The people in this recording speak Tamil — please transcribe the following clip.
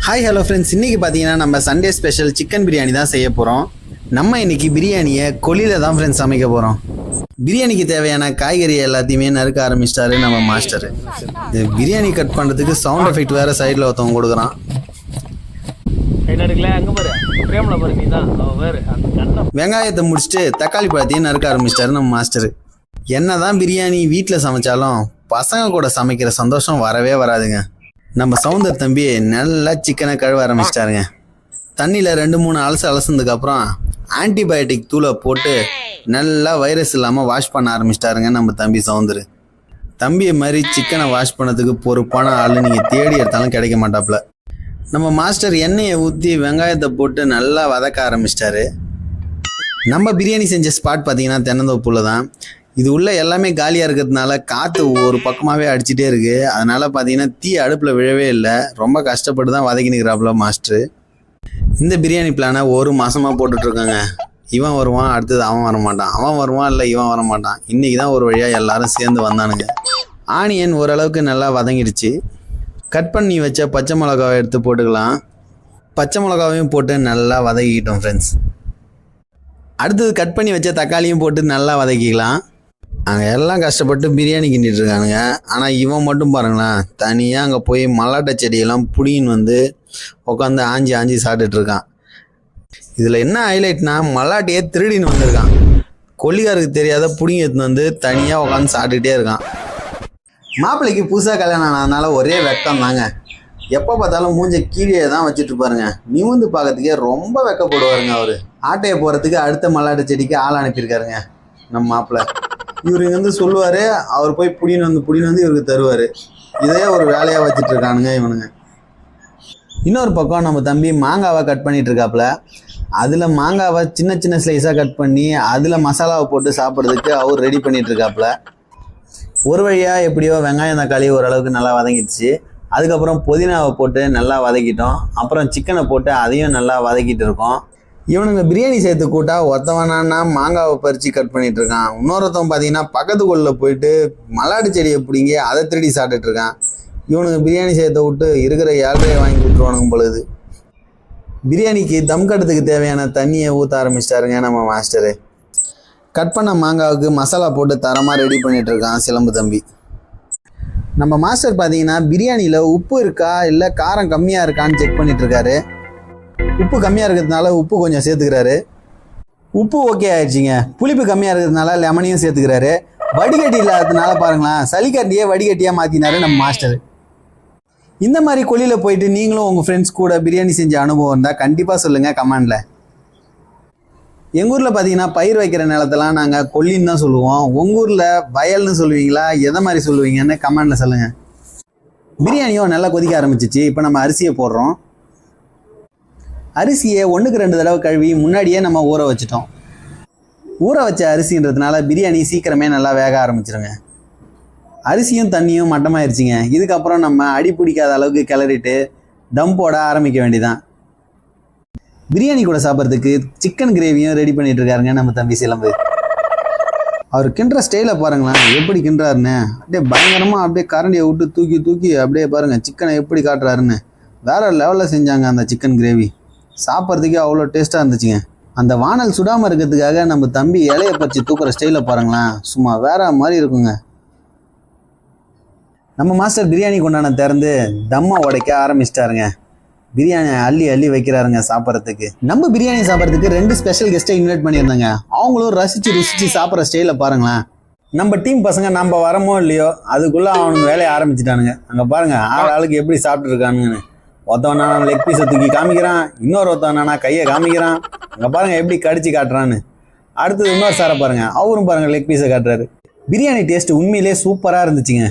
ஹாய் ஹலோ ஃப்ரெண்ட்ஸ், இன்றைக்கி பார்த்தீங்கன்னா நம்ம சண்டே ஸ்பெஷல் சிக்கன் பிரியாணி தான் செய்ய போகிறோம். நம்ம இன்றைக்கி பிரியாணியை கொல்லியில் தான் ஃப்ரெண்ட்ஸ் சமைக்க போகிறோம். பிரியாணிக்கு தேவையான காய்கறி எல்லாத்தையுமே நறுக்க ஆரம்பிச்சிட்டாரு நம்ம மாஸ்டர். இது பிரியாணி கட் பண்ணுறதுக்கு சவுண்ட் எஃபெக்ட் வேறு சைடில் ஒருத்தவங்க கொடுக்குறான். வெங்காயத்தை முடிச்சுட்டு தக்காளி பழத்தையும் நறுக்க ஆரம்பிச்சிட்டாரு நம்ம மாஸ்டர். என்ன தான் பிரியாணி வீட்டில் சமைச்சாலும் பசங்க கூட சமைக்கிற சந்தோஷம் வரவே வராதுங்க. நம்ம சவுந்தர் தம்பி நல்லா சிக்கனை கழுவ ஆரம்பிச்சிட்டாருங்க. தண்ணியில் 2-3 அலசுனதுக்கப்புறம் ஆன்டிபயோட்டிக் தூளை போட்டு நல்லா வைரஸ் இல்லாமல் வாஷ் பண்ண ஆரம்பிச்சிட்டாருங்க நம்ம தம்பி சவுந்தர். தம்பியை மாதிரி சிக்கனை வாஷ் பண்ணதுக்கு பொறுப்பான ஆள் நீங்கள் தேடி எடுத்தாலும் கிடைக்க மாட்டாப்புல. நம்ம மாஸ்டர் எண்ணெயை ஊற்றி வெங்காயத்தை போட்டு நல்லா வதக்க ஆரம்பிச்சிட்டாரு. நம்ம பிரியாணி செஞ்ச ஸ்பாட் பார்த்தீங்கன்னா தென்னந்தோப்புல தான். இது உள்ள எல்லாமே காலியாக இருக்கிறதுனால காற்று ஒரு பக்கமாகவே அடிச்சுட்டே இருக்குது. அதனால் பார்த்தீங்கன்னா தீ அடுப்பில் விழவே இல்லை. ரொம்ப கஷ்டப்பட்டு தான் வதக்கினுக்கிறாப்புல மாஸ்டரு. இந்த பிரியாணி பிளானை 1 மாதமாக போட்டுட்ருக்காங்க. இவன் வருவான், அடுத்தது அவன் வரமாட்டான், அவன் வருவான், இல்லை இவன் வரமாட்டான். இன்றைக்கி தான் ஒரு வழியாக எல்லாரும் சேர்ந்து வந்தானுங்க. ஆனியன் ஓரளவுக்கு நல்லா வதங்கிடுச்சு. கட் பண்ணி வச்ச பச்சை மிளகாவை எடுத்து போட்டுக்கலாம். பச்சை மிளகாவையும் போட்டு நல்லா வதக்கிக்கிட்டோம் ஃப்ரெண்ட்ஸ். அடுத்தது கட் பண்ணி வச்ச தக்காளியும் போட்டு நல்லா வதக்கிக்கலாம். அங்கே எல்லாம் கஷ்டப்பட்டு பிரியாணி கிண்டிட்டு இருக்கானுங்க. ஆனால் இவன் மட்டும் பாருங்களேன், தனியாக அங்கே போய் மல்லாட்டை செடியெல்லாம் புடின்னு வந்து உட்காந்து ஆஞ்சி சாப்பிட்டுட்ருக்கான். இதில் என்ன ஹைலைட்னா, மல்லாட்டையே திருடின்னு வந்திருக்கான். கொல்லிகாருக்கு தெரியாத புடிங்க எடுத்துன்னு வந்து தனியாக உட்காந்து சாப்பிட்டுக்கிட்டே இருக்கான். மாப்பிள்ளைக்கு புதுசாக கல்யாணம் ஆனதுனால ஒரே வெக்கம் தாங்க. எப்போ பார்த்தாலும் மூஞ்ச கீழே தான் வச்சுட்டு பாருங்க. நிமிந்து பார்க்கறதுக்கே ரொம்ப வெக்கப்படுவாருங்க. அவர் ஆட்டையை போகிறதுக்கு அடுத்த மல்லாட்டை செடிக்கு ஆள் அனுப்பியிருக்காருங்க நம்ம மாப்பிள்ளை. இவர் வந்து சொல்லுவார், அவர் போய் புடின்னு வந்து இவருக்கு தருவார். இதே ஒரு வேலையாக வச்சுட்டு இருக்கானுங்க இவனுங்க. இன்னொரு பக்கம் நம்ம தம்பி மாங்காவை கட் பண்ணிட்டு இருக்காப்புல. அதில் மாங்காவை சின்ன சின்ன ஸ்லைஸாக கட் பண்ணி அதில் மசாலாவை போட்டு சாப்பிட்றதுக்கு அவர் ரெடி பண்ணிட்டு இருக்காப்புல. ஒரு வழியாக எப்படியோ வெங்காயம் தக்காளி ஓரளவுக்கு நல்லா வதங்கிடுச்சு. அதுக்கப்புறம் புதினாவை போட்டு நல்லா வதக்கிட்டோம். அப்புறம் சிக்கனை போட்டு அதையும் நல்லா வதக்கிட்டு இருக்கோம். இவனுங்க பிரியாணி சேர்த்து கூட்டா ஒருத்தவனானா மாங்காவை பறித்து கட் பண்ணிட்டு இருக்கான். இன்னொருத்தவன் பார்த்தீங்கன்னா பக்கத்து கொள்ளில் போயிட்டு மல்லாட்டு செடியை பிடிங்க அதை திருடி சாப்பிட்டுட்டு இருக்கான். இவனுங்க பிரியாணி சேர்த்த விட்டு இருக்கிற 7 வாங்கி விட்டுருவானுங்க பொழுது. பிரியாணிக்கு தம் கட்டுறதுக்கு தேவையான தண்ணியை ஊற்ற ஆரம்பிச்சிட்டாருங்க நம்ம மாஸ்டரு. கட் பண்ண மாங்காவுக்கு மசாலா போட்டு தரமாக ரெடி பண்ணிட்டு இருக்கான் சிலம்பு தம்பி. நம்ம மாஸ்டர் பார்த்தீங்கன்னா பிரியாணியில் உப்பு இருக்கா இல்லை காரம் கம்மியாக இருக்கான்னு செக் பண்ணிட்டு இருக்காரு. உப்பு கம்மியாக இருக்கிறதுனால உப்பு கொஞ்சம் சேர்த்துக்கிறாரு. உப்பு ஓகே ஆயிடுச்சிங்க. புளிப்பு கம்மியாக இருக்கிறதுனால லெமனையும் சேர்த்துக்கிறாரு. வடிகட்டி இல்லாததுனால பாருங்களேன், சளிக்கட்டியே வடிகட்டியாக மாற்றினாரு நம்ம மாஸ்டர். இந்த மாதிரி கொல்லியில் போயிட்டு நீங்களும் உங்கள் ஃப்ரெண்ட்ஸ் கூட பிரியாணி செஞ்ச அனுபவம் இருந்தால் கண்டிப்பாக சொல்லுங்கள் கமெண்டில். எங்கள் ஊரில் பார்த்தீங்கன்னா பயிர் வைக்கிற நிலத்தெல்லாம் நாங்கள் கொல்லின்னு தான் சொல்லுவோம். உங்கள் ஊரில் வயல்னு சொல்லுவீங்களா, எதை மாதிரி சொல்லுவீங்கன்னு கமெண்டில் சொல்லுங்கள். பிரியாணியும் நல்லா கொதிக்க ஆரம்பிச்சிச்சு. இப்போ நம்ம அரிசியை போடுறோம். அரிசியை 1க்கு 2 தடவை கழுவி முன்னாடியே நம்ம ஊற வச்சிட்டோம். ஊற வச்ச அரிசின்றதுனால பிரியாணி சீக்கிரமே நல்லா வேக ஆரம்பிச்சிருங்க. அரிசியும் தண்ணியும் மட்டமாயிருச்சுங்க. இதுக்கப்புறம் நம்ம அடி பிடிக்காத அளவுக்கு கிளறிட்டு தம் போட ஆரம்பிக்க வேண்டியதான். பிரியாணி கூட சாப்பிட்றதுக்கு சிக்கன் கிரேவியும் ரெடி பண்ணிட்டு இருக்காருங்க நம்ம தம்பி சிலம்பு. அவர் கிண்டுற ஸ்டைலை பாருங்களேன், எப்படி கிண்டுறாருன்னு. அப்படியே பயங்கரமாக அப்படியே கரண்டியை விட்டு தூக்கி அப்படியே பாருங்கள் சிக்கனை எப்படி காட்டுறாருன்னு. வேற லெவலில் செஞ்சாங்க அந்த சிக்கன் கிரேவி. சாப்பிட்றதுக்கே அவ்வளோ டேஸ்ட்டாக இருந்துச்சுங்க. அந்த வானல் சுடாமல் இருக்கிறதுக்காக நம்ம தம்பி இலையை பறித்து தூக்குற ஸ்டைலை பாருங்களேன், சும்மா வேற மாதிரி இருக்குங்க. நம்ம மாஸ்டர் பிரியாணி கொண்டான திறந்து தம்மை உடைக்க ஆரம்பிச்சிட்டாருங்க. பிரியாணி அள்ளி வைக்கிறாருங்க சாப்பிட்றதுக்கு. நம்ம பிரியாணி சாப்பிட்றதுக்கு 2 ஸ்பெஷல் கெஸ்ட்டை இன்வைட் பண்ணியிருந்தாங்க. அவங்களும் ருசிச்சு சாப்பிட்ற ஸ்டைலை பாருங்களேன். நம்ம டீம் பசங்க நம்ம வரமோ இல்லையோ அதுக்குள்ளே அவனுக்கு வேலையை ஆரம்பிச்சிட்டானுங்க. அங்கே பாருங்கள் ஆளுக்கு எப்படி சாப்பிட்டு இருக்கானுங்கன்னு. ஒருத்தவனா லெக் பீஸை தூக்கி காமிக்கிறான், இன்னொரு ஒருத்தவனா கையை காமிக்கிறான். அங்கே பாருங்கள் எப்படி கடிச்சு காட்டுறான்னு. அடுத்தது இன்னொரு சாரை பாருங்கள், அவரும் பாருங்கள் லெக் பீஸை காட்டுறாரு. பிரியாணி டேஸ்ட் உண்மையிலே சூப்பராக இருந்துச்சுங்க.